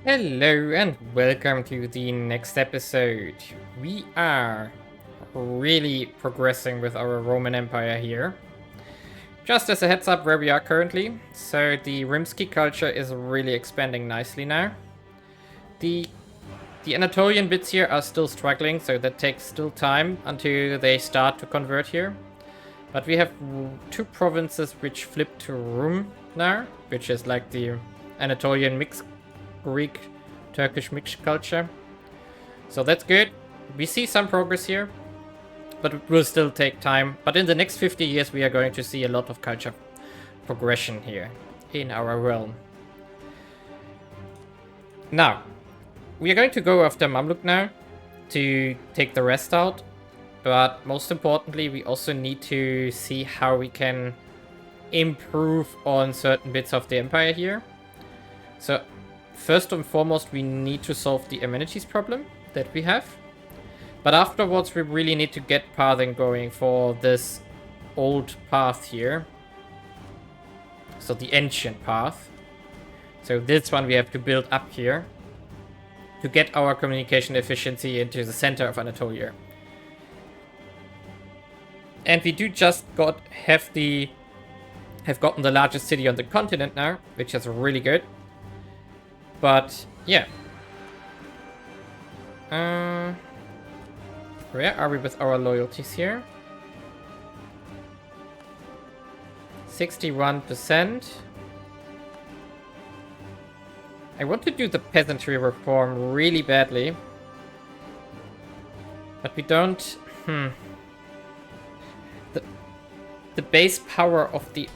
Hello and welcome to the next episode. We are really progressing with our Roman Empire here. Just as a heads up where we are currently, so the Rimsky culture is really expanding nicely now. The the Anatolian bits here are still struggling, so that takes still time until they start to convert here. But we have two provinces which flip to Rum now, which is like the Anatolian mixed Greek Turkish mixed culture. So that's good. We see some progress here, but it will still take time. But in the next 50 years, we are going to see a lot of culture progression here in our realm. Now, we are going to go after Mamluk now to take the rest out. But most importantly, we also need to see how we can improve on certain bits of the empire here. So first and foremost, we need to solve the amenities problem that we have. But afterwards, we really need to get pathing going for this old path here. So the ancient path. So this one we have to build up here to get our communication efficiency into the center of Anatolia. And we do just have gotten the largest city on the continent now, which is really good. But yeah. Where are we with our loyalties here? 61%. I want to do the peasantry reform really badly. But we don't... The base power of the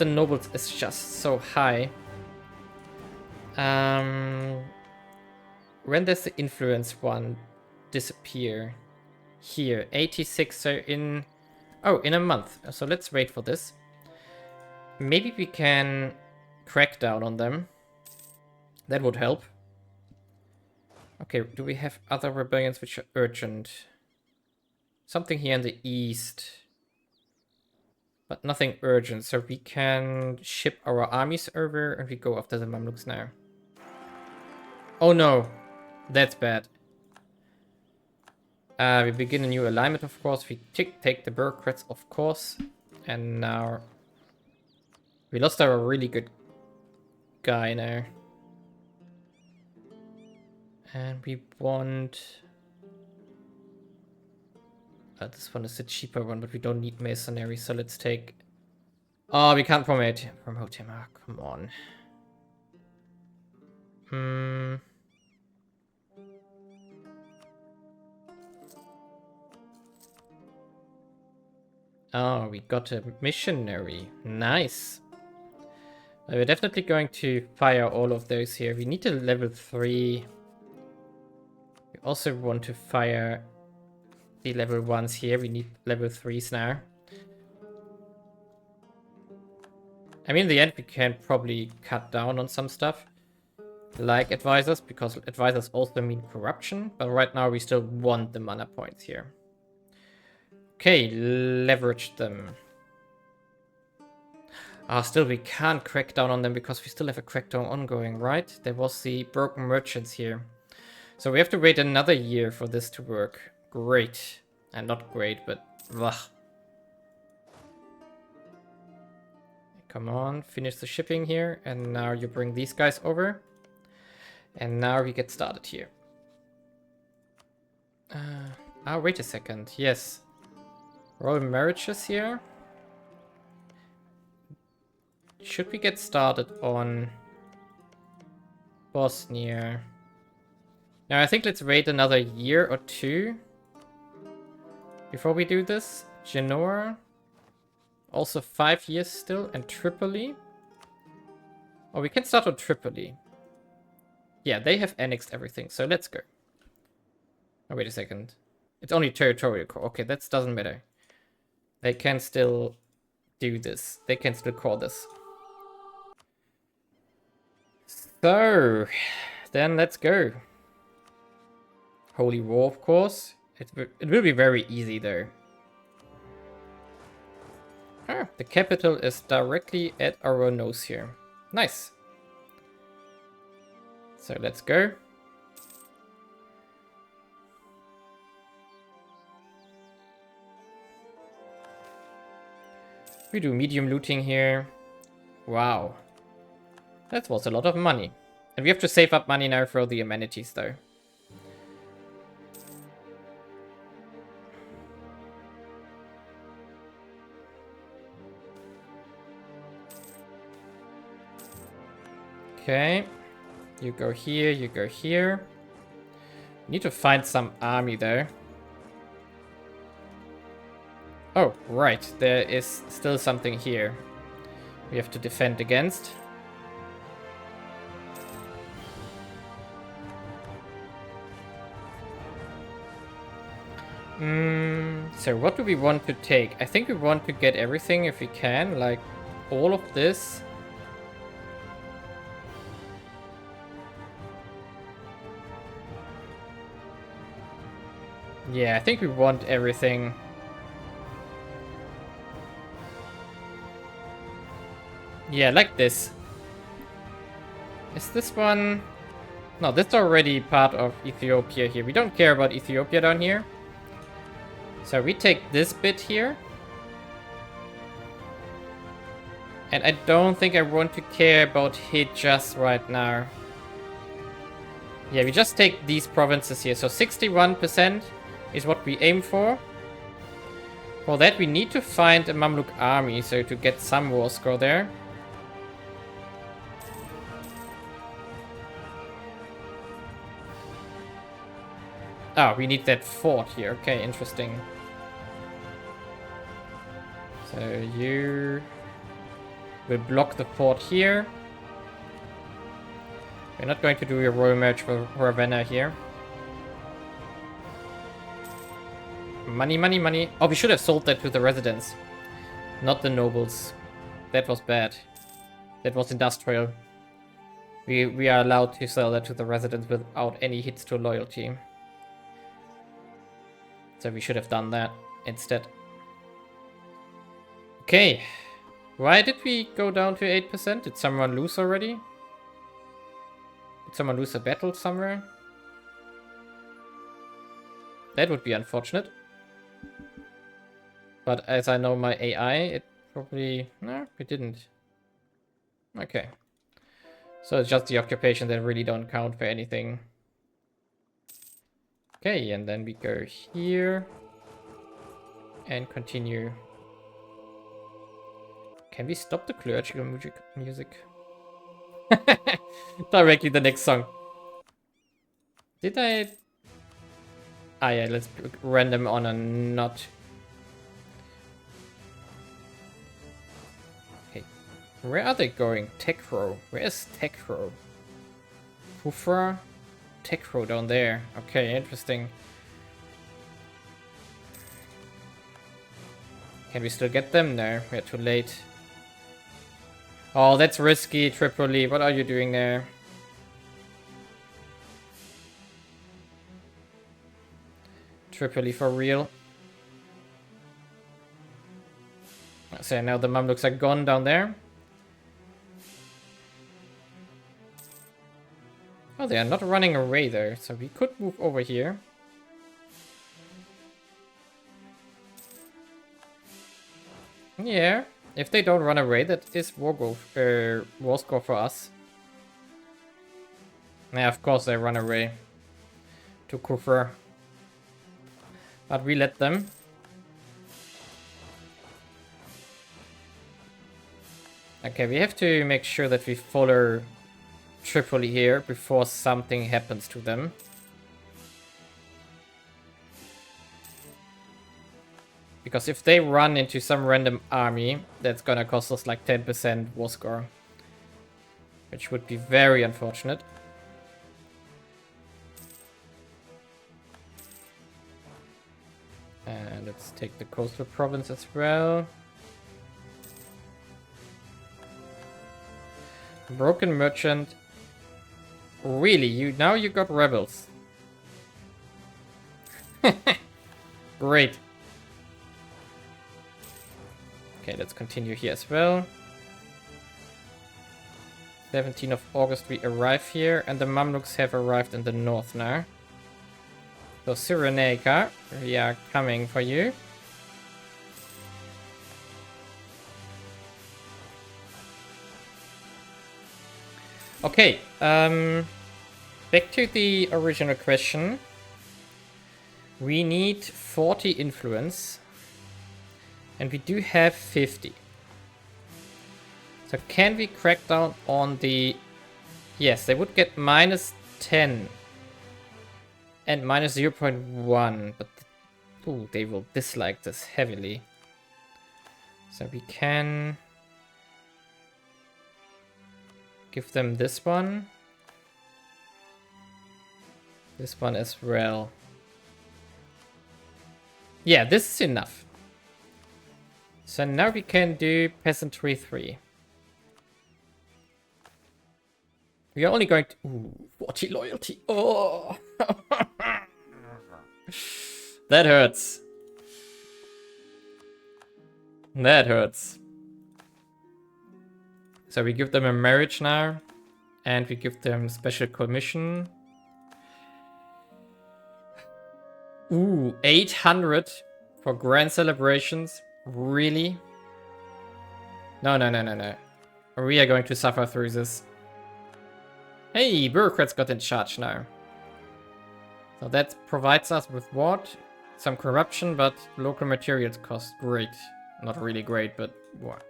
nobles is just so high. When does the influence one disappear? Here, 86, so in a month. So let's wait for this. Maybe we can crack down on them. That would help. Okay, do we have other rebellions which are urgent? Something here in the east. But nothing urgent, so we can ship our armies over and we go after the Mamluks now. Oh no, that's bad. We begin a new alignment, of course. We take the bureaucrats, of course. And now we lost our really good guy now. And we want... this one is the cheaper one, but we don't need masonry, so let's take... Oh, we can't promote him. Oh, come on. Oh, we got a missionary. Nice. We're definitely going to fire all of those here. We need a level 3. We also want to fire the level 1s here. We need level 3s now. I mean, in the end, we can probably cut down on some stuff. Like advisors, because advisors also mean corruption. But right now, we still want the mana points here. Okay, leverage them. Still, we can't crack down on them because we still have a crackdown ongoing, right? There was the broken merchants here. So we have to wait another year for this to work. Great. And not great, but... Ugh. Come on, finish the shipping here. And now you bring these guys over. And now we get started here. Wait a second. Yes. Royal marriages here. Should we get started on Bosnia? Now I think let's wait another year or two before we do this. Genoa. Also 5 years still. And Tripoli. Oh, we can start on Tripoli. Yeah, they have annexed everything, so let's go. Oh, wait a second. It's only territorial core. Okay, that doesn't matter. They can still do this. They can still call this. So, then let's go. Holy War, of course. It will be very easy, though. The capital is directly at our nose here. Nice. So let's go. We do medium looting here. Wow. That was a lot of money. And we have to save up money now for the amenities though. Okay. You go here, you go here. We need to find some army though. Oh, right. There is still something here we have to defend against. So what do we want to take? I think we want to get everything if we can, like all of this. Yeah, I think we want everything. Yeah, like this. Is this one? No, this is already part of Ethiopia here. We don't care about Ethiopia down here. So we take this bit here. And I don't think I want to care about Hijaz right now. Yeah, we just take these provinces here. So 61% is what we aim for. For that, we need to find a Mamluk army, so to get some war score there. Oh, we need that fort here. Okay, interesting. So you will block the fort here. We're not going to do a royal march for Ravenna here. Money, money, money. Oh, we should have sold that to the residents, not the nobles. That was bad. That was industrial. We are allowed to sell that to the residents without any hits to loyalty. So we should have done that instead. Okay. Why did we go down to 8%? Did someone lose already? Did someone lose a battle somewhere? That would be unfortunate. But as I know my AI, it probably... No, it didn't. Okay. So it's just the occupation that really don't count for anything. Okay, and then we go here. And continue. Can we stop the clerical music? Directly the next song. Did I... Ah yeah, let's random on a not. Okay. Where are they going? Tekro. Where is Tekro? Kufra? Tekro down there. Okay, interesting. Can we still get them? No, we're too late. Oh, that's risky, Tripoli. What are you doing there? Tripoli for real. So now the Mamluks are gone down there. Oh, they are not running away though, so we could move over here. Yeah, if they don't run away, that is war score for us. Yeah, of course they run away to Kufra. But we let them. Okay, we have to make sure that we follow Tripoli here before something happens to them. Because if they run into some random army, that's gonna cost us like 10% war score. Which would be very unfortunate. And let's take the coastal province as well. Broken merchant. Really? Now you got rebels. Great. Okay, let's continue here as well. 17th of August we arrive here, and the Mamluks have arrived in the north now. So Cyrenaica, we are coming for you. Okay, back to the original question. We need 40 influence, and we do have 50. So can we crack down on the... Yes, they would get minus 10 and minus 0.1, but ooh, they will dislike this heavily. So we can give them this one as well. Yeah, this is enough. So now we can do Peasantry 3. We are only going to... Ooh, 40 loyalty. Oh! That hurts. That hurts. So we give them a marriage now. And we give them special commission. Ooh, 800 for grand celebrations. Really? No, no, no, no, no. We are going to suffer through this. Hey, bureaucrats got in charge now. So that provides us with what? Some corruption, but local materials cost. Great. Not really great, but what?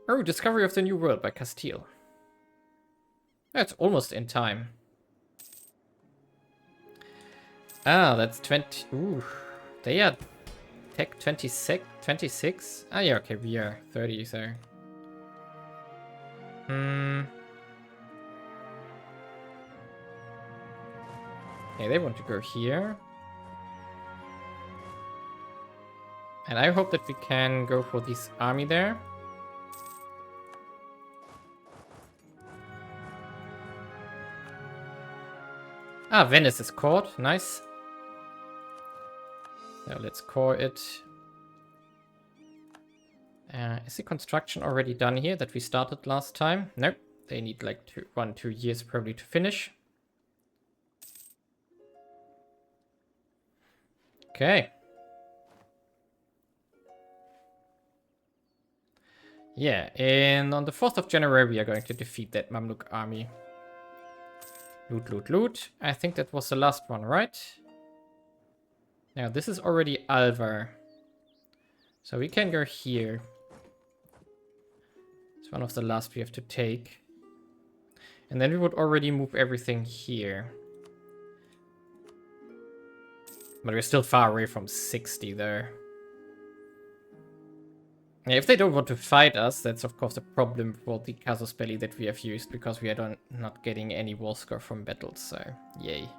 Oh, Discovery of the New World by Castile. That's almost in time. Ah, that's 20. Ooh, they are tech 26. 26? Ah, yeah, okay, we are 30, so. Okay, they want to go here. And I hope that we can go for this army there. Ah, Venice is caught. Nice. Now let's core it. Is the construction already done here that we started last time? Nope. They need like 2 years probably to finish. Okay. Yeah, and on the 4th of January we are going to defeat that Mamluk army. Loot, loot, loot. I think that was the last one, right? Now this is already Alvar. So we can go here. It's one of the last we have to take. And then we would already move everything here. But we're still far away from 60 there. Yeah, if they don't want to fight us, that's of course a problem for the Casus Belli that we have used, because we are not getting any war score from battles, so yay.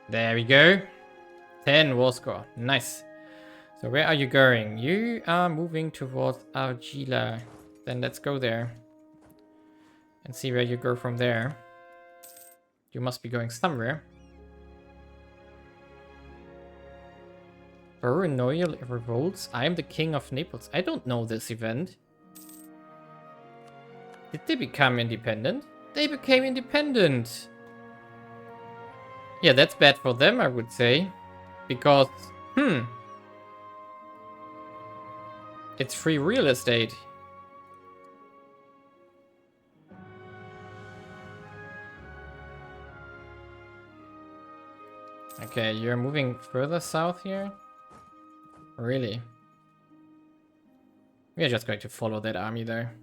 There we go. 10 war score. Nice. So where are you going? You are moving towards Argila. Then let's go there. And see where you go from there. You must be going somewhere. Baronial revolts. I am the king of Naples. I don't know this event. Did they become independent? They became independent. Yeah, that's bad for them, I would say. Because, it's free real estate. Okay, you're moving further south here? Really? We're just going to follow that army there.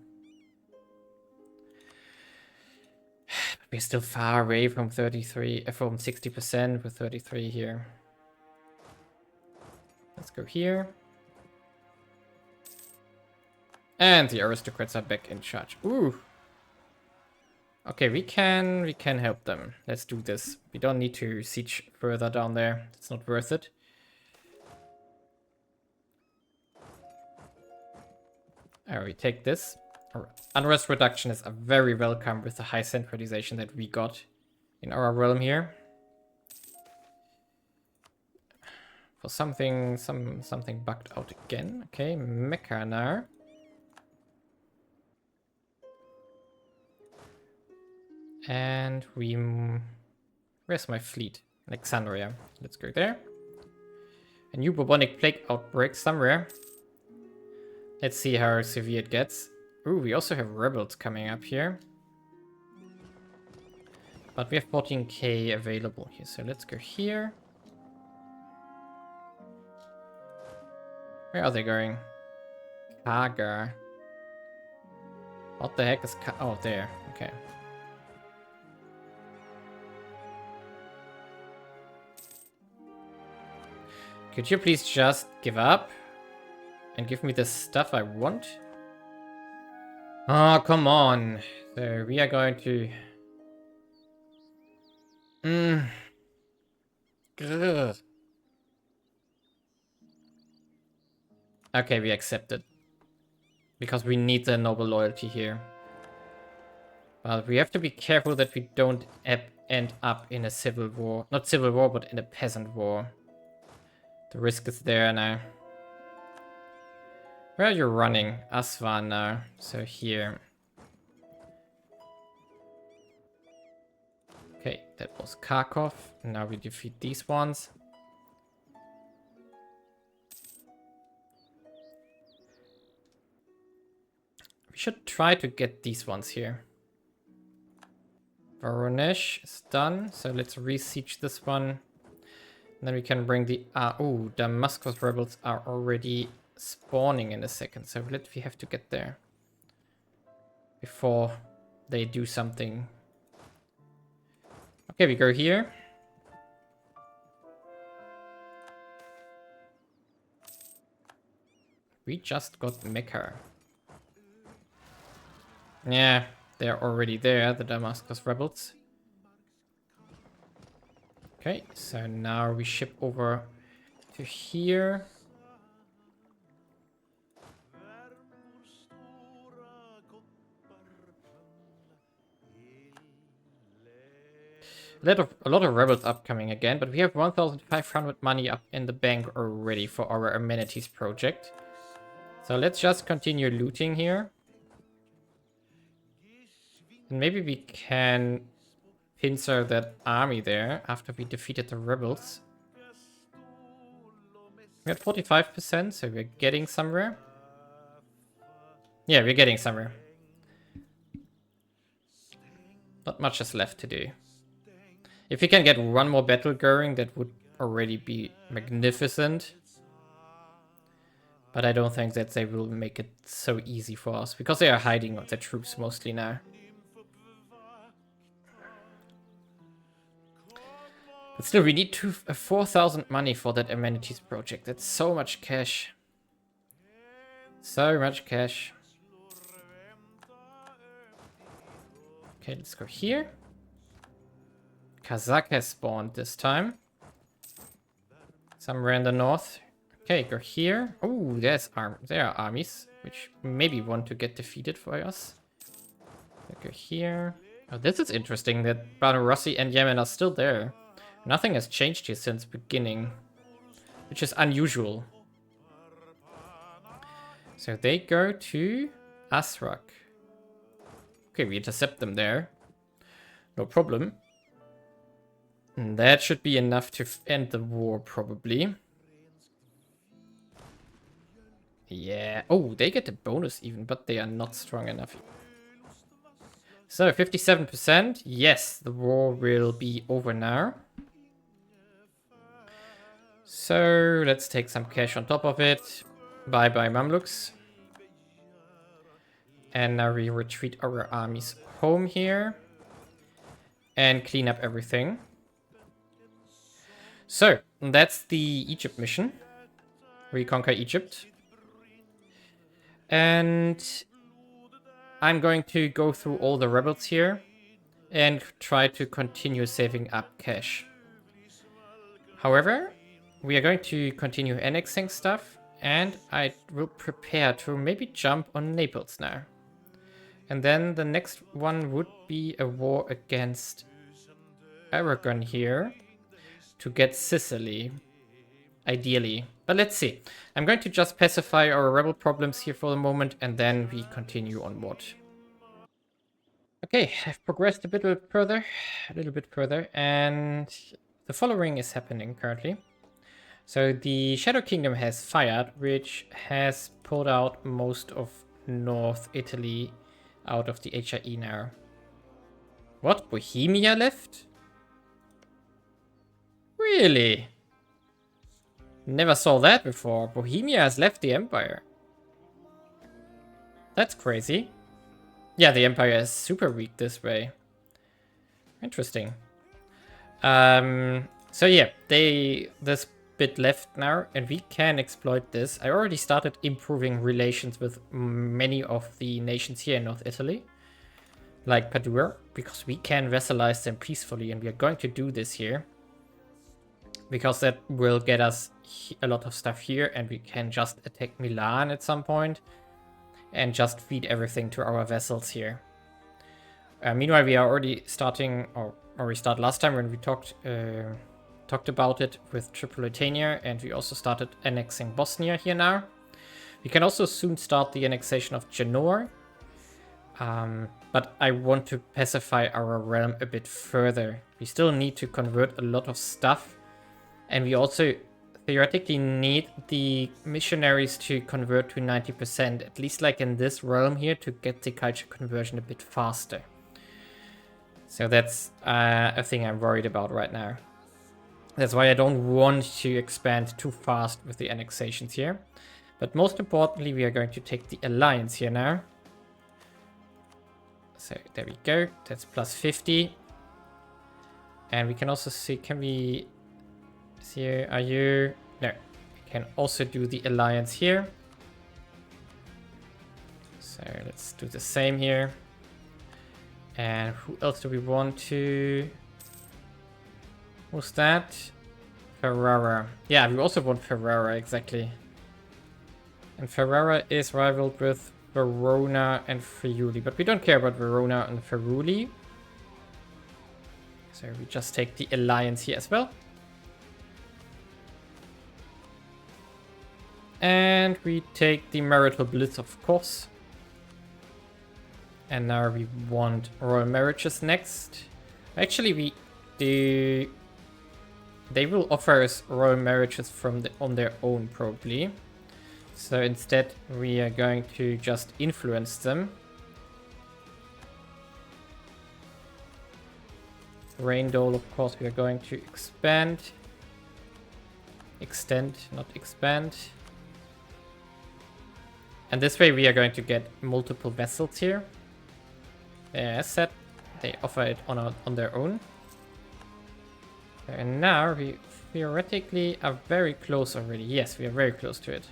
But we're still far away from 33, from 60% with 33 here. Let's go here. And the aristocrats are back in charge. Ooh. Okay, we can help them. Let's do this. We don't need to siege further down there. It's not worth it. Alright, we take this. Unrest reduction is very welcome with the high centralization that we got in our realm here. For something bugged out again. Okay, Mecca now. And we... Where's my fleet? Alexandria. Let's go there. A new bubonic plague outbreak somewhere. Let's see how severe it gets. Ooh, we also have rebels coming up here. But we have 14k available here, so let's go here. Where are they going? Kaga. What the heck is oh, there. Okay. Could you please just give up? And give me the stuff I want? Oh, come on. So we are going to... Grr. Okay, we accept it. Because we need the noble loyalty here. But we have to be careful that we don't end up in a civil war. Not civil war, but in a peasant war. The risk is there now. Where are you running? Aswan now. So here. Okay, that was Kharkov. Now we defeat these ones. We should try to get these ones here. Voronezh is done. So let's re-siege this one. And then we can bring the... oh, Damascus rebels are already spawning in a second. So we have to get there. Before they do something. Okay, we go here. We just got Mecca. Yeah, they're already there, the Damascus rebels. Okay, so now we ship over to here. A lot of rebels upcoming again, but we have 1,500 money up in the bank already for our amenities project. So let's just continue looting here. And maybe we can pincer that army there after we defeated the rebels. We're at 45%, so we're getting somewhere. Yeah, we're getting somewhere. Not much is left to do. If we can get one more battle going, that would already be magnificent. But I don't think that they will make it so easy for us, because they are hiding their troops mostly now. But still, we need 4,000 money for that amenities project. That's so much cash. So much cash. Okay, let's go here. Kazakh has spawned this time. Somewhere in the north. Okay, go here. Oh, there are armies, which maybe want to get defeated for us. Go here. Oh, this is interesting that Banu Rossi and Yemen are still there. Nothing has changed here since beginning, which is unusual. So they go to Asrak. Okay, we intercept them there. No problem. And that should be enough to end the war, probably. Yeah. Oh, they get a bonus even, but they are not strong enough. So, 57%. Yes, the war will be over now. So, let's take some cash on top of it. Bye-bye, Mamluks. And now we retreat our armies home here. And clean up everything. So, that's the Egypt mission. Reconquer Egypt. And I'm going to go through all the rebels here and try to continue saving up cash. However, we are going to continue annexing stuff, and I will prepare to maybe jump on Naples now. And then the next one would be a war against Aragon here to get Sicily, ideally. But let's see. I'm going to just pacify our rebel problems here for the moment, and then we continue onward. Okay, I've progressed a little bit further, and the following is happening currently. So the Shadow Kingdom has fired, which has pulled out most of North Italy out of the HIE now. What? Bohemia left? Really? Never saw that before. Bohemia has left the Empire. That's crazy. Yeah, the Empire is super weak this way. Interesting. So yeah, this bit left now, and we can exploit this. I already started improving relations with many of the nations here in North Italy, like Padua, because we can vassalize them peacefully, and we are going to do this here. Because that will get us a lot of stuff here, and we can just attack Milan at some point and just feed everything to our vessels here. Meanwhile, we are already starting, or we started last time when we talked about it with Tripolitania, and we also started annexing Bosnia here now. We can also soon start the annexation of Genoa, but I want to pacify our realm a bit further. We still need to convert a lot of stuff, and we also theoretically need the missionaries to convert to 90%, at least like in this realm here, to get the culture conversion a bit faster. So that's a thing I'm worried about right now. That's why I don't want to expand too fast with the annexations here. But most importantly, we are going to take the alliance here now. So there we go. That's plus 50. And we can also see, can we see, are you? No. We can also do the alliance here. So let's do the same here. And who else do we want to? Who's that? Ferrara. Yeah, we also want Ferrara, exactly. And Ferrara is rivaled with Verona and Friuli, but we don't care about Verona and Friuli. So we just take the alliance here as well. And we take the marital bliss, of course. And now we want royal marriages next. Actually, we do. They will offer us royal marriages on their own, probably. So instead, we are going to just influence them. Rain Dole, of course, we are going to expand. Extend, not expand. And this way, we are going to get multiple vessels here. As said, they offer it on their own. And now we theoretically are very close already. Yes, we are very close to it.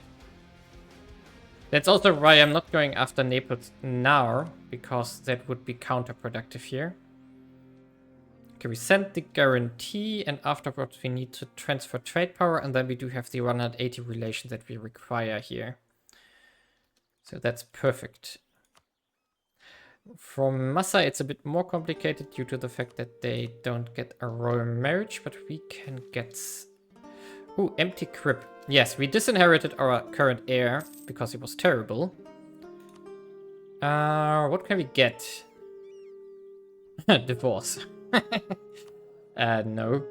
That's also why I'm not going after Naples now, because that would be counterproductive here. Okay, we send the guarantee, and afterwards we need to transfer trade power, and then we do have the 180 relations that we require here. So that's perfect. From Massa, it's a bit more complicated due to the fact that they don't get a royal marriage, but we can get... Ooh, empty crypt. Yes, we disinherited our current heir because he was terrible. What can we get? Divorce. No.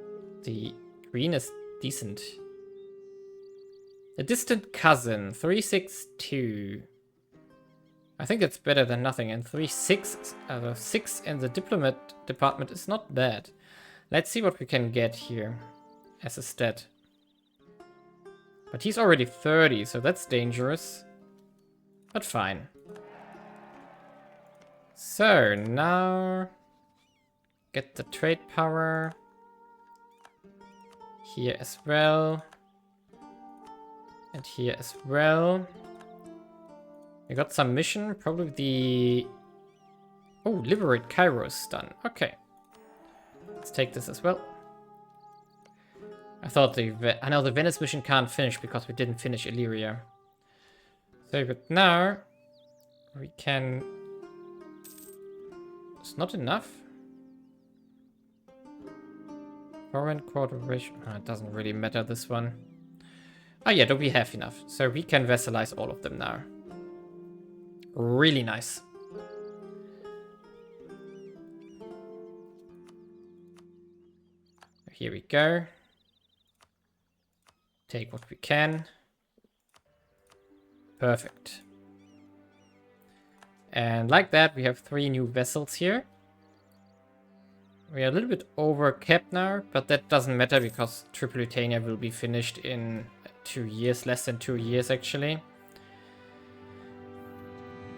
The green is decent. A distant cousin, 362. I think it's better than nothing, and 6 in the diplomat department is not bad. Let's see what we can get here as a stat. But he's already 30, so that's dangerous. But fine. So, now... Get the trade power. Here as well. And here as well. We got some mission, probably the... Oh, liberate Cairo is done. Okay. Let's take this as well. I thought I know the Venice mission can't finish because we didn't finish Illyria. So, but now we can It's not enough. Foreign corporation. Oh, it doesn't really matter, this one. Oh yeah, do we have enough? So we can vassalize all of them now. Really nice. Here we go. Take what we can. Perfect. And like that, we have 3 new vessels here. We are a little bit over capped now, but that doesn't matter because Tripolitania will be finished in 2 years, less than 2 years actually.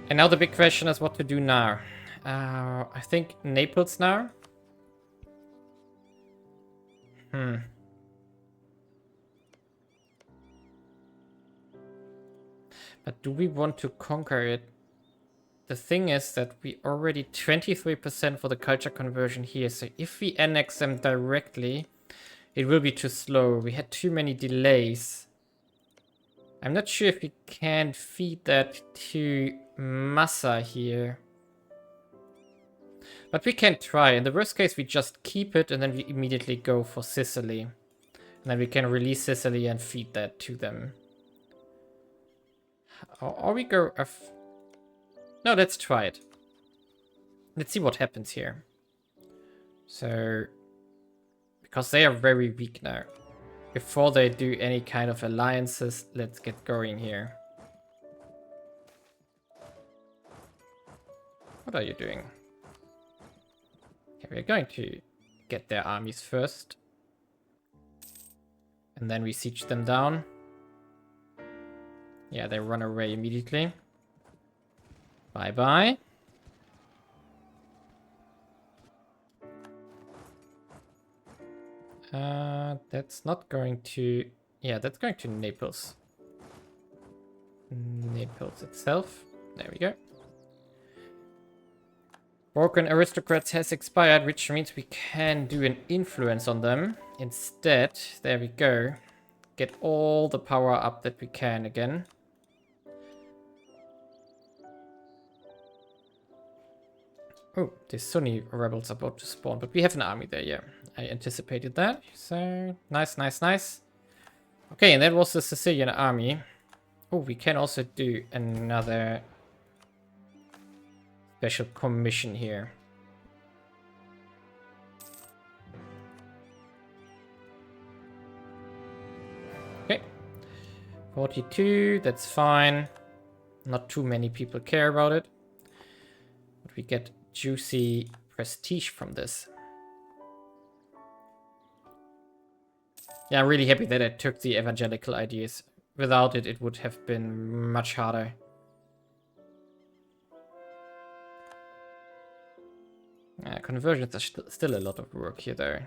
And now the big question is what to do now. I think Naples now. But do we want to conquer it? The thing is that we already 23% for the culture conversion here. So if we annex them directly, it will be too slow. We had too many delays. I'm not sure if we can feed that to Massa here. But we can try. In the worst case, we just keep it and then we immediately go for Sicily. And then we can release Sicily and feed that to them. Or we go... No, let's try it. Let's see what happens here. So... Because they are very weak now. Before they do any kind of alliances, let's get going here. What are you doing? Okay, we're going to get their armies first. And then we siege them down. Yeah, they run away immediately. Bye-bye. That's not going to... Yeah, that's going to Naples. Naples itself. There we go. Broken aristocrats has expired, which means we can do an influence on them. Instead, there we go. Get all the power up that we can again. Oh, the Sunni rebels are about to spawn, but we have an army there, yeah. I anticipated that. So, nice, nice, nice. Okay, and that was the Sicilian army. Oh, we can also do another special commission here. Okay. 42, that's fine. Not too many people care about it. But we get juicy prestige from this. Yeah, I'm really happy that I took the evangelical ideas. Without it, it would have been much harder. Conversions are still a lot of work here, though.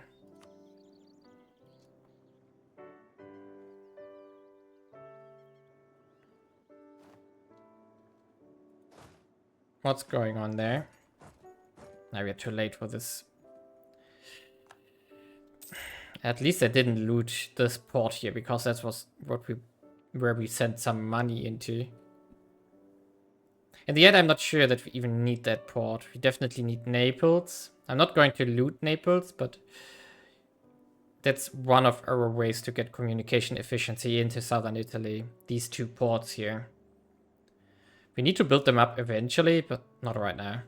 What's going on there? Now we are too late for this. At least I didn't loot this port here, because that was where we sent some money into. In the end, I'm not sure that we even need that port. We definitely need Naples. I'm not going to loot Naples, but that's one of our ways to get communication efficiency into southern Italy. These 2 ports here. We need to build them up eventually, but not right now.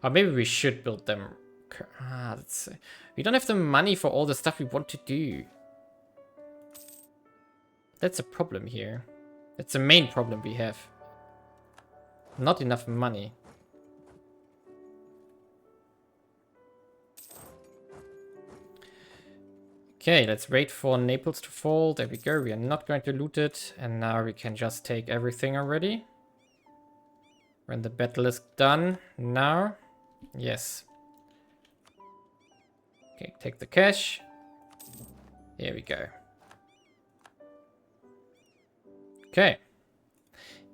Or maybe we should build them. We don't have the money for all the stuff we want to do. That's a problem here. That's the main problem we have. Not enough money. Okay, let's wait for Naples to fall. There we go. We are not going to loot it. And now we can just take everything already. When the battle is done. Now. Yes. Okay, take the cash. Here we go. Okay.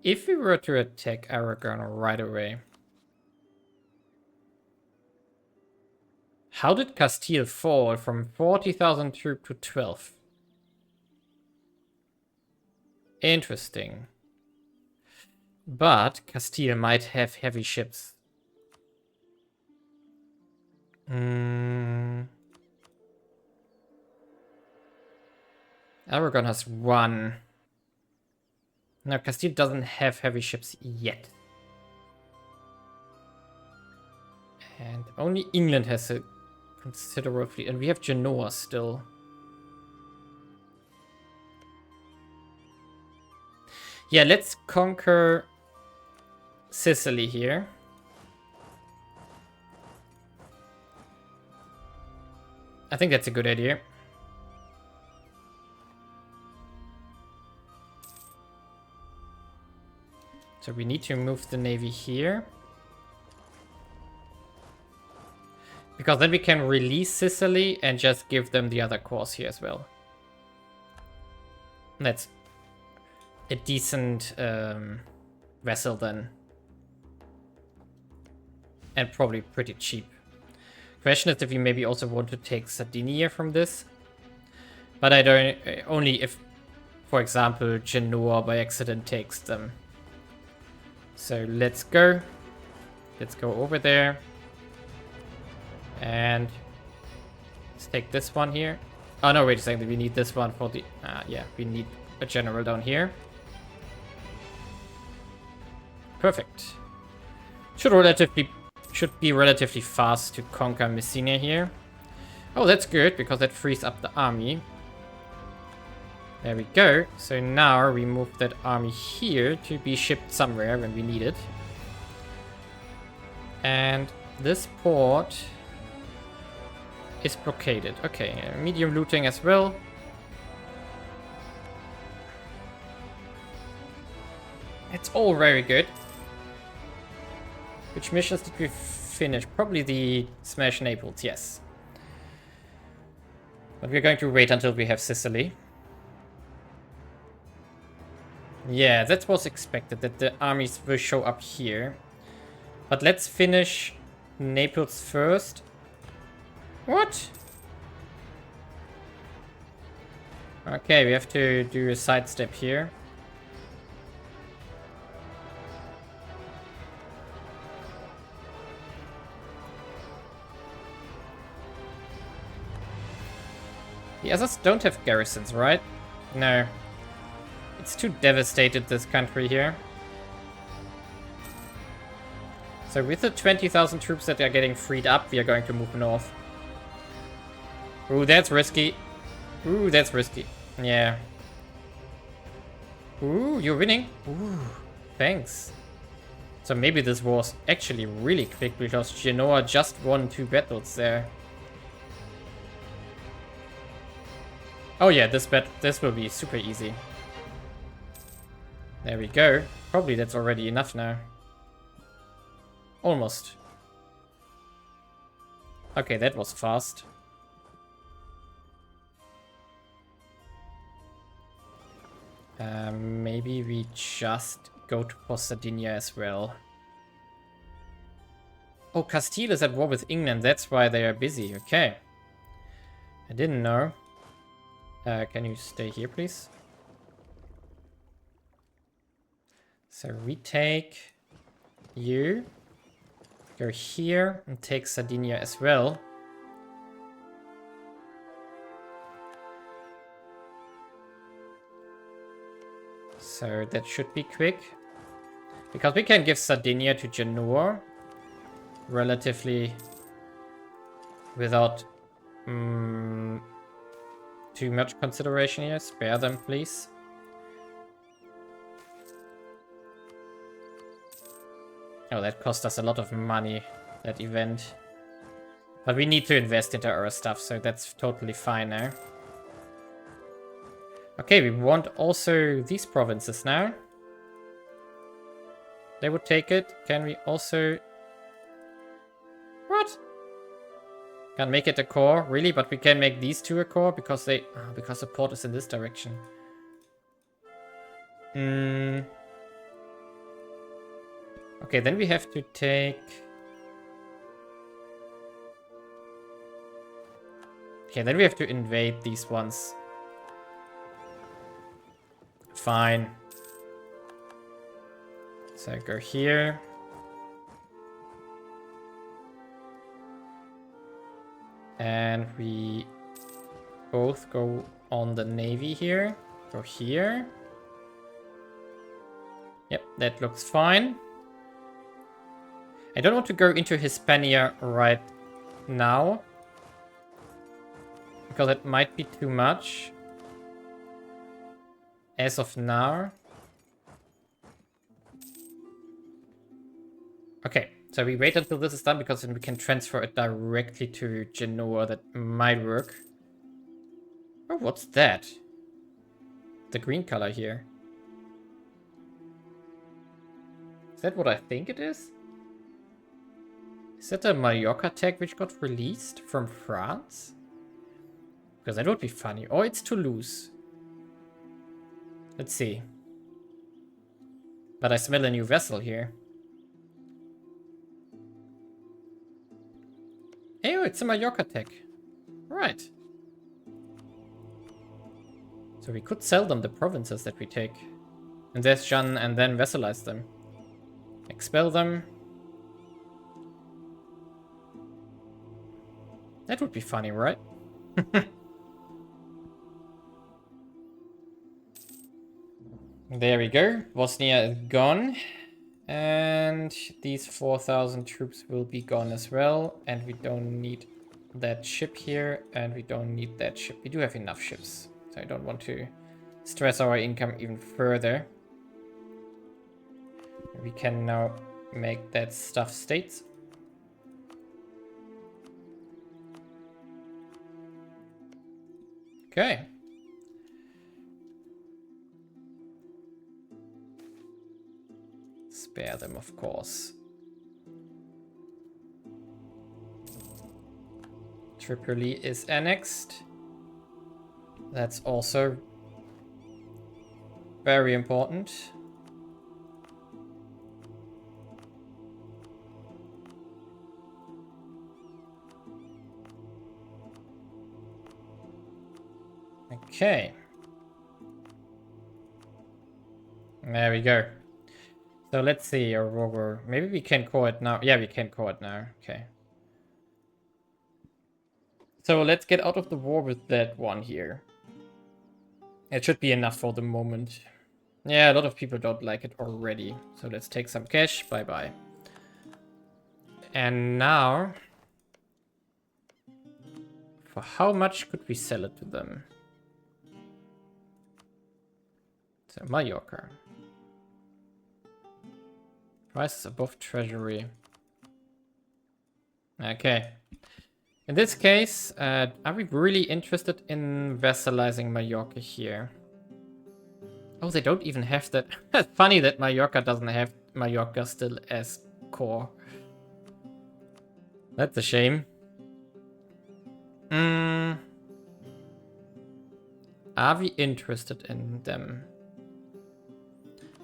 If we were to attack Aragon right away, how did Castile fall from 40,000 troops to 12? Interesting. But Castile might have heavy ships. Aragon has 1. No, Castile doesn't have heavy ships yet. And only England has a considerable fleet. And we have Genoa still. Yeah, let's conquer Sicily here. I think that's a good idea. So we need to move the navy here. Because then we can release Sicily and just give them the other cores here as well. That's a decent vessel then. And probably pretty cheap. Question is if we maybe also want to take Sardinia from this. But I don't... only if, for example, Genoa by accident takes them. So let's go. Let's go over there. And let's take this one here. Oh no, wait a second. We need this one for the... yeah, we need a general down here. Perfect. Should be relatively fast to conquer Messina here. Oh, that's good, because that frees up the army. There we go. So now we move that army here to be shipped somewhere when we need it. And this port is blockaded. Okay, medium looting as well. It's all very good. Which missions did we finish? Probably the Smash Naples, yes. But we're going to wait until we have Sicily. Yeah, that was expected, that the armies will show up here. But let's finish Naples first. What? Okay, we have to do a sidestep here. The others don't have garrisons, right? No. It's too devastated, this country here. So with the 20,000 troops that are getting freed up, we are going to move north. Ooh, that's risky. Ooh, that's risky. Yeah. Ooh, you're winning. Ooh, thanks. So maybe this was actually really quick, because Genoa just won 2 battles there. Oh yeah, this will be super easy. There we go. Probably that's already enough now. Almost. Okay, that was fast. Maybe we just go to Sardinia as well. Oh, Castile is at war with England. That's why they are busy. Okay. I didn't know. Can you stay here, please? So we take you, go here, and take Sardinia as well. So that should be quick. Because we can give Sardinia to Genoa relatively without too much consideration here. Spare them, please. Oh, that cost us a lot of money, that event. But we need to invest into our stuff, so that's totally fine now. Okay, we want also these provinces now. They would take it. Can we also... What? Can't make it a core, really? But we can make these 2 a core because they... Oh, because the port is in this direction. Okay, then we have to take... Okay, then we have to invade these ones. Fine. So go here. And we both go on the navy here. Go here. Yep, that looks fine. I don't want to go into Hispania right now, because it might be too much. As of now. Okay, so we wait until this is done, because then we can transfer it directly to Genoa. That might work. Oh, what's that? The green color here. Is that what I think it is? Is that a Mallorca tag which got released from France? Because that would be funny. Or it's Toulouse. Let's see. But I smell a new vessel here. Hey, oh, it's a Mallorca tag. Right. So we could sell them the provinces that we take. And there's Jean, and then vassalize them. Expel them. That would be funny, right? There we go. Bosnia is gone. And these 4,000 troops will be gone as well. And we don't need that ship here. And we don't need that ship. We do have enough ships. So I don't want to stress our income even further. We can now make that stuff states. Okay. Spare them, of course. Tripoli is annexed. That's also very important. Okay. There we go. So let's see, Bordergore. Maybe we can call it now. Yeah, we can call it now. Okay. So let's get out of the war with that one here. It should be enough for the moment. Yeah, a lot of people don't like it already. So let's take some cash. Bye-bye. And now... for how much could we sell it to them? So Mallorca. Prices above treasury. Okay. In this case, are we really interested in vassalizing Mallorca here? Oh, they don't even have that. It's funny that Mallorca doesn't have Mallorca still as core. That's a shame. Are we interested in them?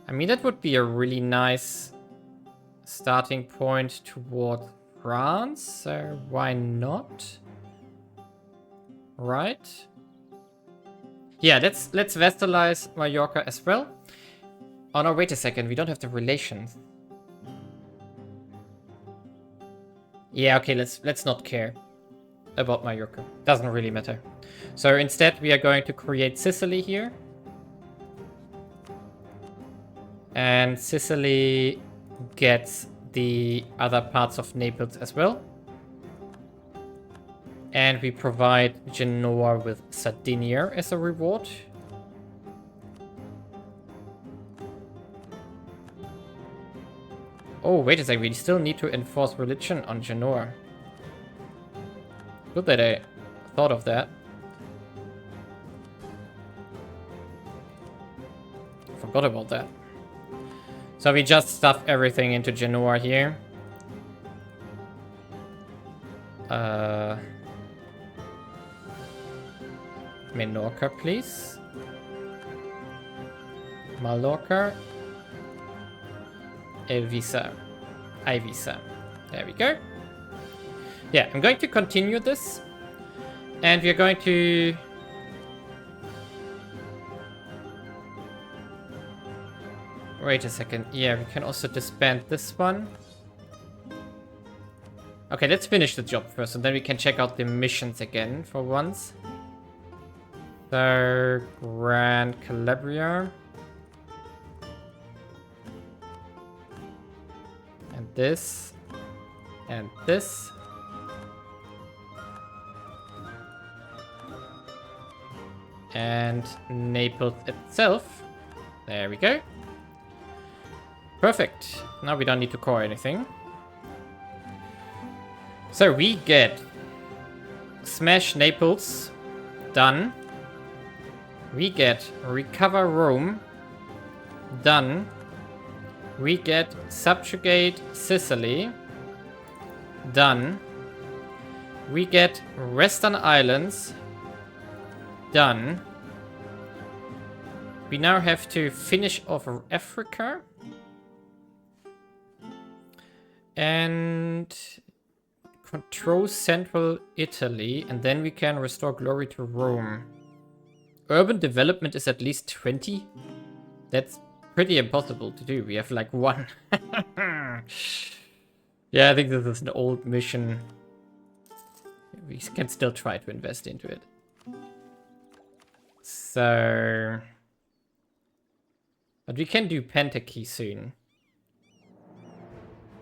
I mean, that would be a really nice starting point toward France, so why not? Right? Yeah, let's vassalize Mallorca as well. Oh no, wait a second, we don't have the relations. Yeah, okay, let's not care about Mallorca. Doesn't really matter. So instead we are going to create Sicily here. And Sicily gets the other parts of Naples as well. And we provide Genoa with Sardinia as a reward. Oh, wait a second, we still need to enforce religion on Genoa. Good that I thought of that. Forgot about that. So we just stuff everything into Genoa here. Menorca, please. Mallorca. Ibiza. There we go. Yeah, I'm going to continue this. And we're going to... Wait a second. Yeah, we can also disband this one. Okay, let's finish the job first, and then we can check out the missions again for once. So, Grand Calabria. And this. And this. And Naples itself. There we go. Perfect. Now we don't need to core anything. So we get Smash Naples. Done. We get Recover Rome. Done. We get Subjugate Sicily. Done. We get Western Islands. Done. We now have to finish off Africa. And control central Italy. And then we can restore glory to Rome. Urban development is at least 20. That's pretty impossible to do. We have like 1. Yeah, I think this is an old mission. We can still try to invest into it. So... But we can do Pentakey soon.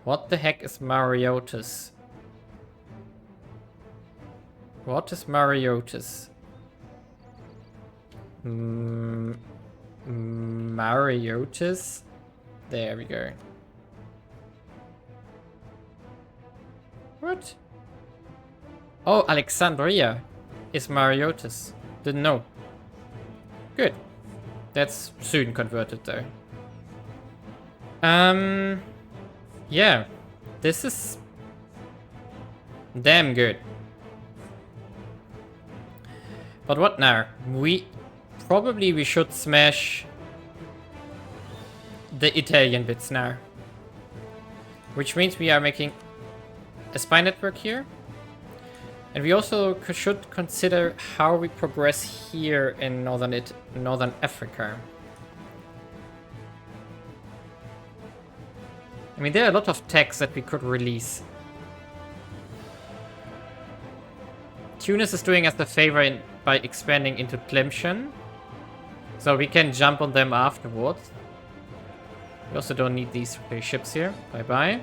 What the heck is Mariotis? What is Mariotis? Mariotis? There we go. What? Oh, Alexandria is Mariotis. Didn't know. Good. That's soon converted though. Yeah. This is damn good. But what now? We should smash the Italian bits now. Which means we are making a spy network here. And we also should consider how we progress here in Northern Africa. I mean, there are a lot of tax that we could release. Tunis is doing us the favor by expanding into Tlemcen. So we can jump on them afterwards. We also don't need these ships here. Bye-bye.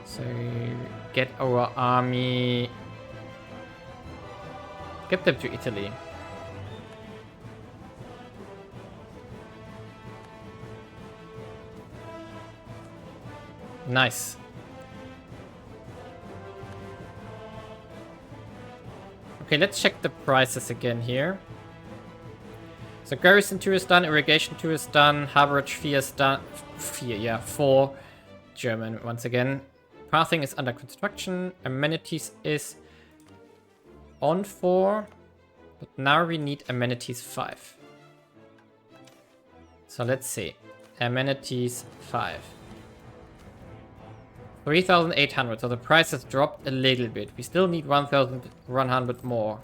So, get our army... Get them to Italy. Nice. Okay, let's check the prices again here. So Garrison 2 is done, Irrigation 2 is done, Harborage 4 is done. 4. German once again. Pathing is under construction. Amenities is on 4. But now we need Amenities 5. So let's see. Amenities 5. 3,800. So the price has dropped a little bit. We still need 1,100 more.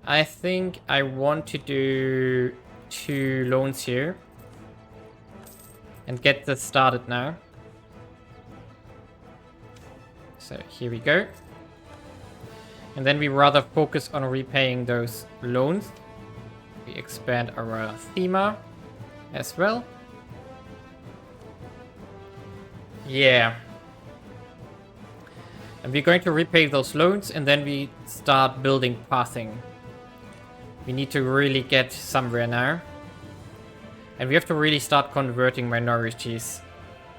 I think I want to do 2 loans here. And get this started now. So here we go. And then we rather focus on repaying those loans. We expand our thema as well. Yeah. And we're going to repay those loans and then we start building pathing. We need to really get somewhere now. And we have to really start converting minorities.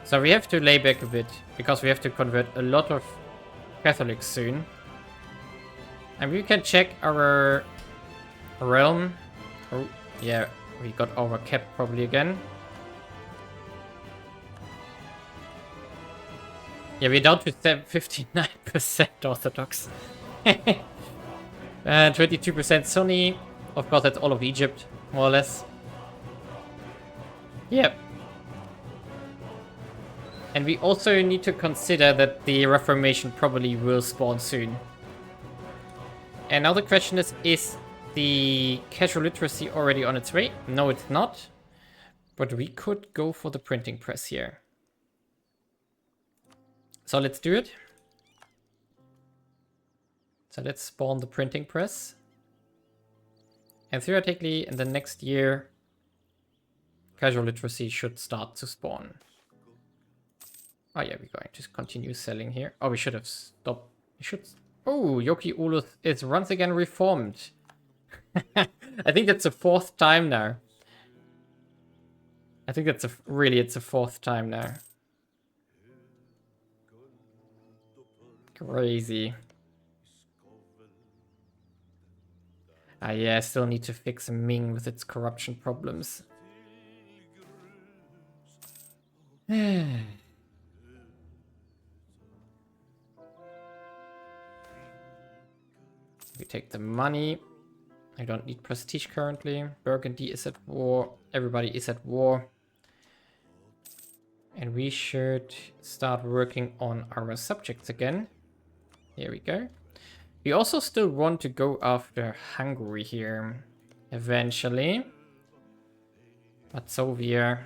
So we have to lay back a bit, because we have to convert a lot of Catholics soon. And we can check our realm. Oh, yeah, we got overcapped probably again. Yeah, we're down to 59% Orthodox. 22% Sunni. Of course, that's all of Egypt, more or less. Yep. And we also need to consider that the Reformation probably will spawn soon. And now the question is the casual literacy already on its way? No, it's not. But we could go for the printing press here. So let's do it. So let's spawn the printing press. And theoretically, in the next year, casual literacy should start to spawn. Oh yeah, we're going to continue selling here. Oh, we should have stopped. We should... Oh, Yoki Ulus is once again reformed. I think that's the 4th time now. I think that's it's the 4th time now. Crazy. Ah yeah, I still need to fix Ming with its corruption problems. We take the money. I don't need prestige currently. Burgundy is at war. Everybody is at war. And we should start working on our subjects again. Here we go. We also still want to go after Hungary here eventually. But Soviet.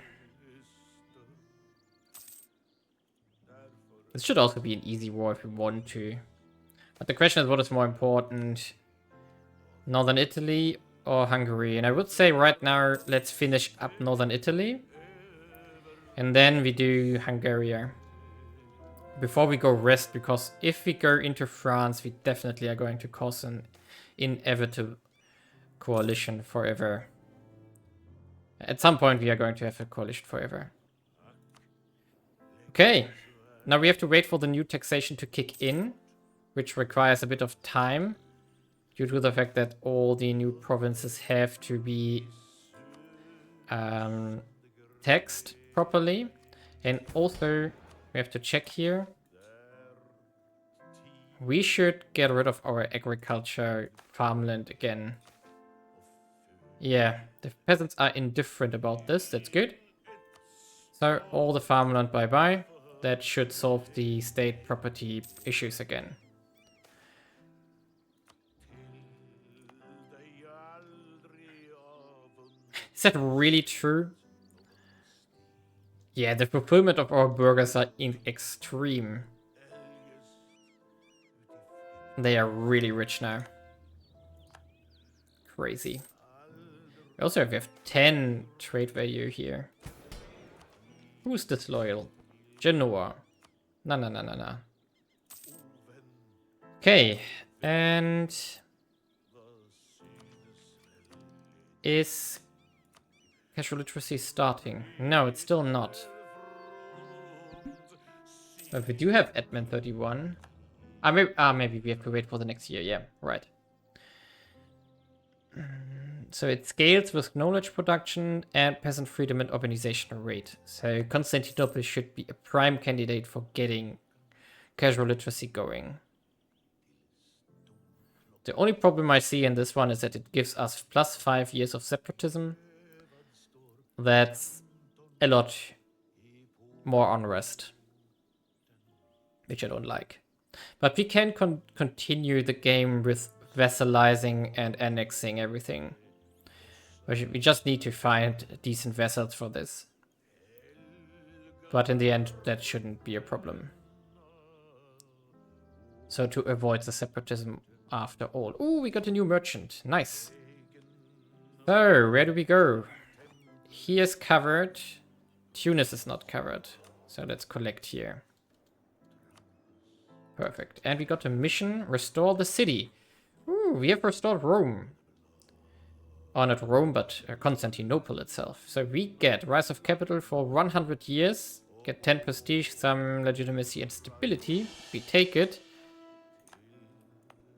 This should also be an easy war if we want to. But the question is, what is more important? Northern Italy or Hungary? And I would say right now, let's finish up Northern Italy. And then we do Hungary. Before we go rest, because if we go into France, we definitely are going to cause an inevitable coalition forever. At some point, we are going to have a coalition forever. Okay. Now we have to wait for the new taxation to kick in, which requires a bit of time due to the fact that all the new provinces have to be taxed properly. And also, we have to check here. We should get rid of our agriculture farmland again. Yeah, the peasants are indifferent about this. That's good. So all the farmland bye-bye. That should solve the state property issues again. Is that really true? Yeah, the fulfillment of our burgers are in extreme. They are really rich now. Crazy. We also have 10 trade value here. Who's disloyal? Genoa. No. Okay, and is casual literacy starting? No, it's still not. But we do have admin 31. Maybe we have to wait for the next year. Yeah, right. So it scales with knowledge production and peasant freedom and organizational rate. So Constantinople should be a prime candidate for getting casual literacy going. The only problem I see in this one is that it gives us plus 5 years of separatism. That's a lot more unrest, which I don't like. But we can continue the game with vassalizing and annexing everything. We just need to find decent vassals for this. But in the end, that shouldn't be a problem. So to avoid the separatism after all. Ooh, we got a new merchant. Nice. So, where do we go? He is covered. Tunis is not covered. So let's collect here. Perfect. And we got a mission. Restore the city. Ooh, we have restored Rome. Oh, not Rome, but Constantinople itself. So we get Rise of Capital for 100 years. Get 10 prestige, some legitimacy and stability. We take it.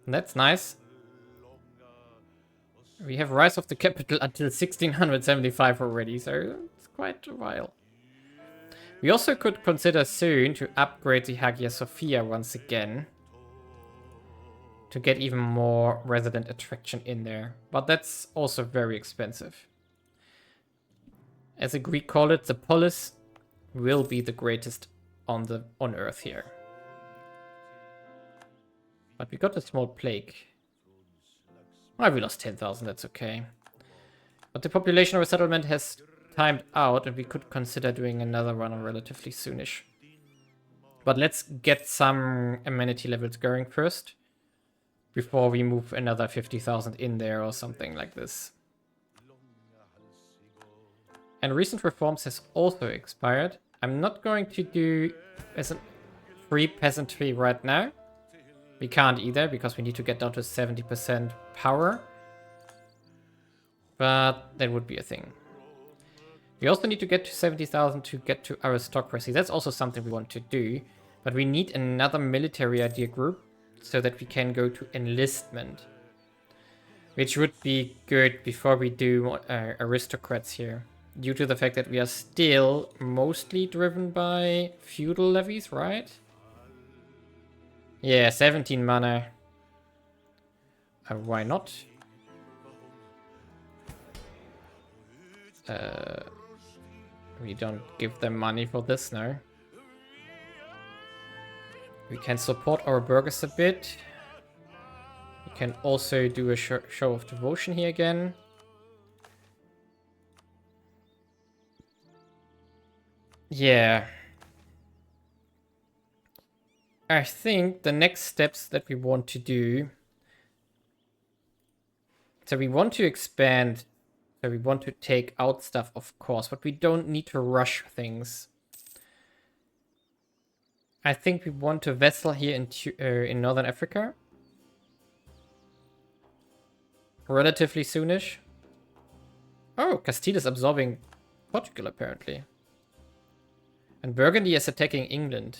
That's nice. We have Rise of the Capital until 1675 already, so it's quite a while. We also could consider soon to upgrade the Hagia Sophia once again. To get even more resident attraction in there. But that's also very expensive. As the Greek call it, the polis will be the greatest on Earth here. But we got a small plague. Well, we lost 10,000, that's okay. But the population of a settlement has timed out, and we could consider doing another one relatively soonish. But let's get some amenity levels going first, before we move another 50,000 in there or something like this. And recent reforms has also expired. I'm not going to do as a free peasantry right now. We can't either, because we need to get down to 70% power. But that would be a thing. We also need to get to 70,000 to get to aristocracy. That's also something we want to do. But we need another military idea group so that we can go to enlistment. Which would be good before we do aristocrats here. Due to the fact that we are still mostly driven by feudal levies, right? Yeah, 17 mana. Why not? We don't give them money for this now. We can support our burghers a bit. We can also do a show of devotion here again. Yeah. I think the next steps that we want to do... So we want to expand. So we want to take out stuff, of course, but we don't need to rush things. I think we want to vessel here in Northern Africa. Relatively soonish. Oh, Castile is absorbing Portugal, apparently. And Burgundy is attacking England.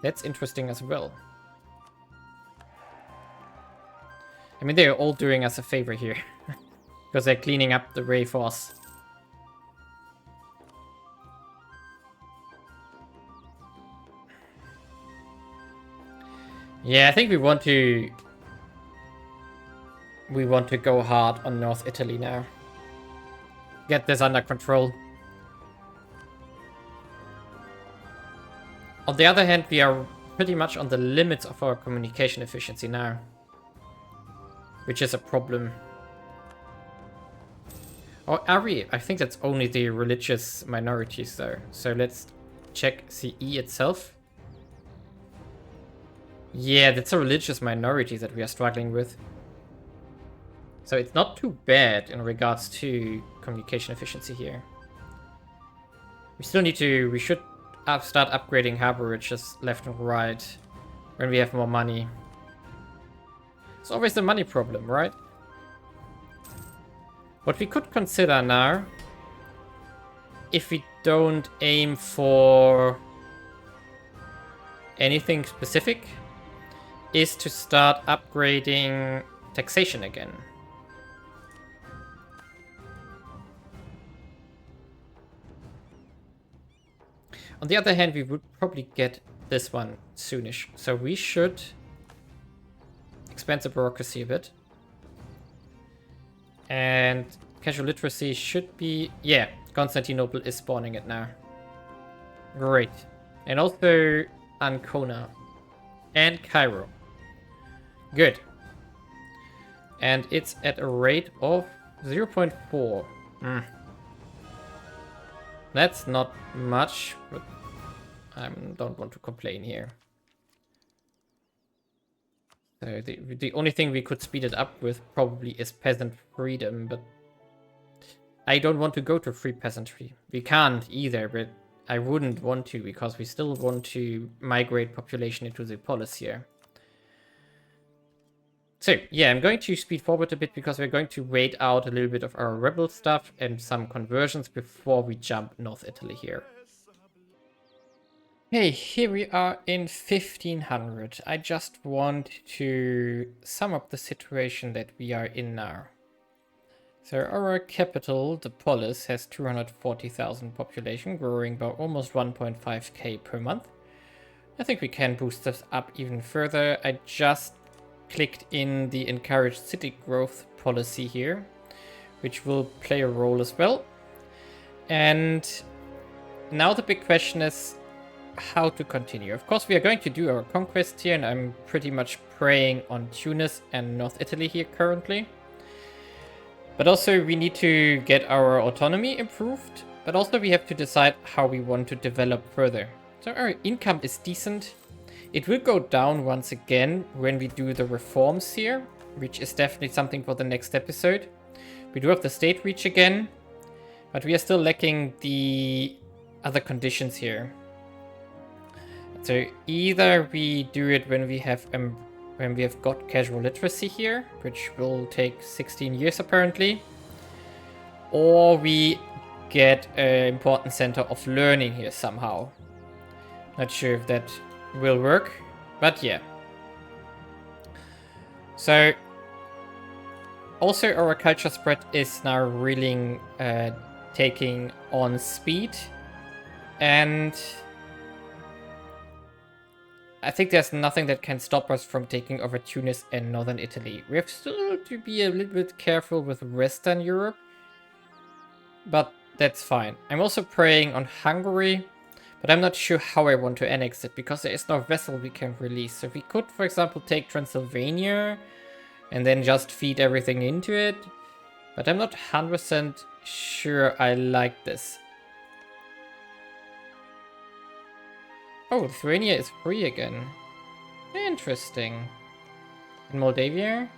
That's interesting as well. I mean, they're all doing us a favor here. Because they're cleaning up the Ray Force. Yeah, I think we want to go hard on North Italy now. Get this under control. On the other hand, we are pretty much on the limits of our communication efficiency now. Which is a problem. Or are we? I think that's only the religious minorities though. So let's check CE itself. Yeah, that's a religious minority that we are struggling with. So it's not too bad in regards to communication efficiency here. We still need to... We should start upgrading harboriges left and right when we have more money. It's always the money problem, right? What we could consider now, if we don't aim for anything specific, is to start upgrading taxation again. On the other hand, we would probably get this one soonish. So we should expand the bureaucracy a bit. And casual literacy should be... Yeah, Constantinople is spawning it now. Great. And also Ancona. And Cairo. Good. And it's at a rate of 0.4. That's not much, but I don't want to complain here. So the only thing we could speed it up with probably is peasant freedom, but I don't want to go to free peasantry. We can't either, but I wouldn't want to because we still want to migrate population into the polis here. So, yeah, I'm going to speed forward a bit because we're going to wait out a little bit of our rebel stuff and some conversions before we jump North Italy here. Hey, here we are in 1500. I just want to sum up the situation that we are in now. So our capital, the polis, has 240,000 population, growing by almost 1.5k per month. I think we can boost this up even further. I just clicked in the encourage city growth policy here, which will play a role as well. And now the big question is how to continue. Of course, we are going to do our conquest here, and I'm pretty much preying on Tunis and North Italy here currently. But also we need to get our autonomy improved, but also we have to decide how we want to develop further. So our income is decent. It will go down once again when we do the reforms here, which is definitely something for the next episode. We do have the state reach again, but we are still lacking the other conditions here. So either we do it when we have got casual literacy here, which will take 16 years apparently, or we get an important center of learning here somehow. Not sure if that will work, but yeah. So also our culture spread is now really taking on speed, and I think there's nothing that can stop us from taking over Tunis and northern Italy. We have still to be a little bit careful with Western Europe, but that's fine. I'm also preying on Hungary, but I'm not sure how I want to annex it, because there is no vessel we can release. So we could, for example, take Transylvania and then just feed everything into it, but I'm not 100% sure I like this. Oh, Lithuania is free again. Interesting. And Moldavia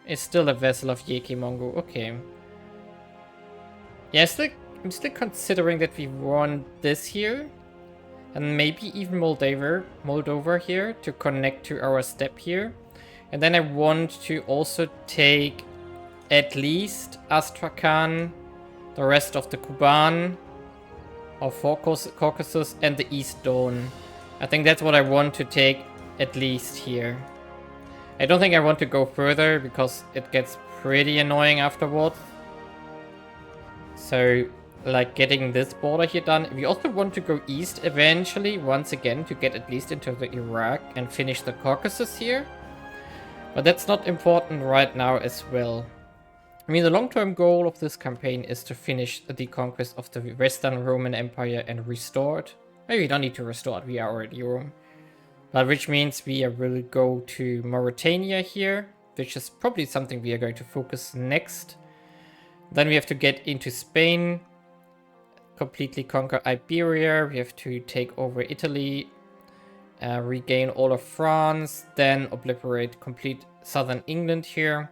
is still a vessel of Yeki Mongo. Okay. Yeah, I'm still considering that we want this here. And maybe even Moldova here to connect to our steppe here. And then I want to also take at least Astrakhan, the rest of the Kuban, or Caucasus, and the East Don. I think that's what I want to take at least here. I don't think I want to go further because it gets pretty annoying afterwards. So, like, getting this border here done. We also want to go east eventually, once again, to get at least into the Iraq and finish the Caucasus here. But that's not important right now as well. I mean, the long-term goal of this campaign is to finish the conquest of the Western Roman Empire and restore it. Maybe we don't need to restore it, we are already Rome. But which means we will go to Mauritania here, which is probably something we are going to focus next. Then we have to get into Spain, completely conquer Iberia, we have to take over Italy, regain all of France, then obliterate complete southern England here.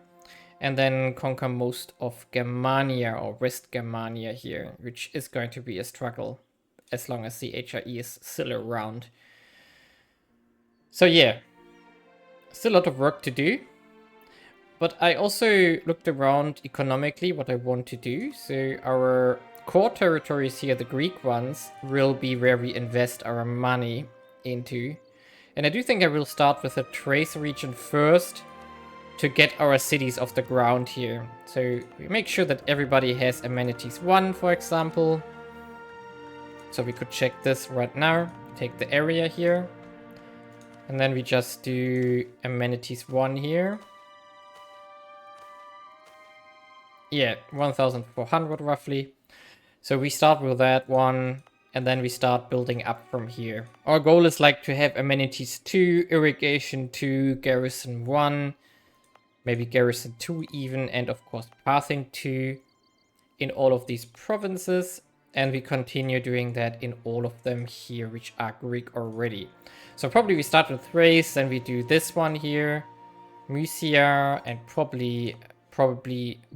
And then conquer most of Germania or West Germania here, which is going to be a struggle as long as the HRE is still around. So yeah, still a lot of work to do. But I also looked around economically what I want to do. So our core territories here, the Greek ones, will be where we invest our money into. And I do think I will start with the Thrace region first, to get our cities off the ground here. So we make sure that everybody has amenities 1, for example. So we could check this right now. Take the area here. And then we just do amenities 1 here. Yeah, 1,400 roughly. So we start with that one, and then we start building up from here. Our goal is like to have amenities 2, irrigation 2, garrison 1, maybe garrison 2 even, and of course pathing 2 in all of these provinces. And we continue doing that in all of them here, which are Greek already. So probably we start with Thrace, then we do this one here, Mysia, and probably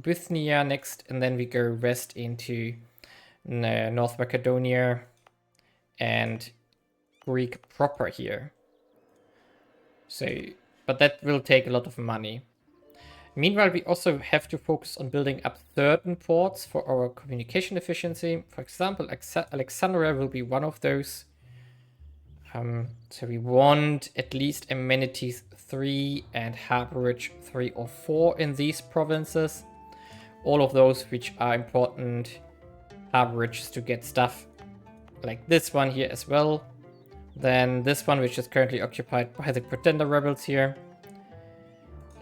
Bithynia next, and then we go west into North Macedonia and Greek proper here. So, but that will take a lot of money. Meanwhile, we also have to focus on building up certain ports for our communication efficiency. For example, Alexandria will be one of those. So we want at least amenities 3 and harborage 3 or 4 in these provinces. All of those which are important harbораges to get stuff like this one here as well. Then this one, which is currently occupied by the Pretender rebels here.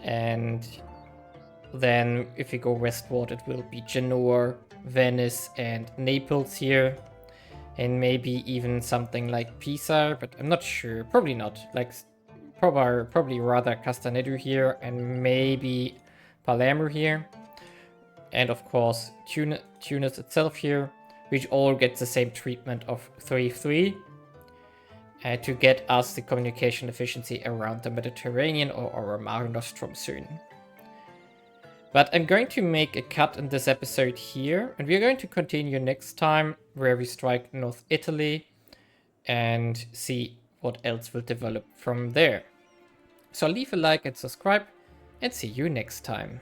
And then if we go westward, it will be Genoa, Venice, and Naples here. And maybe even something like Pisa, but I'm not sure. Probably not. Like, probably rather Castanedu here, and maybe Palermo here. And of course, Tunis itself here, which all gets the same treatment of 3-3. to get us the communication efficiency around the Mediterranean or our Mare Nostrum soon. But I'm going to make a cut in this episode here, and we're going to continue next time where we strike North Italy and see what else will develop from there. So leave a like and subscribe, and see you next time.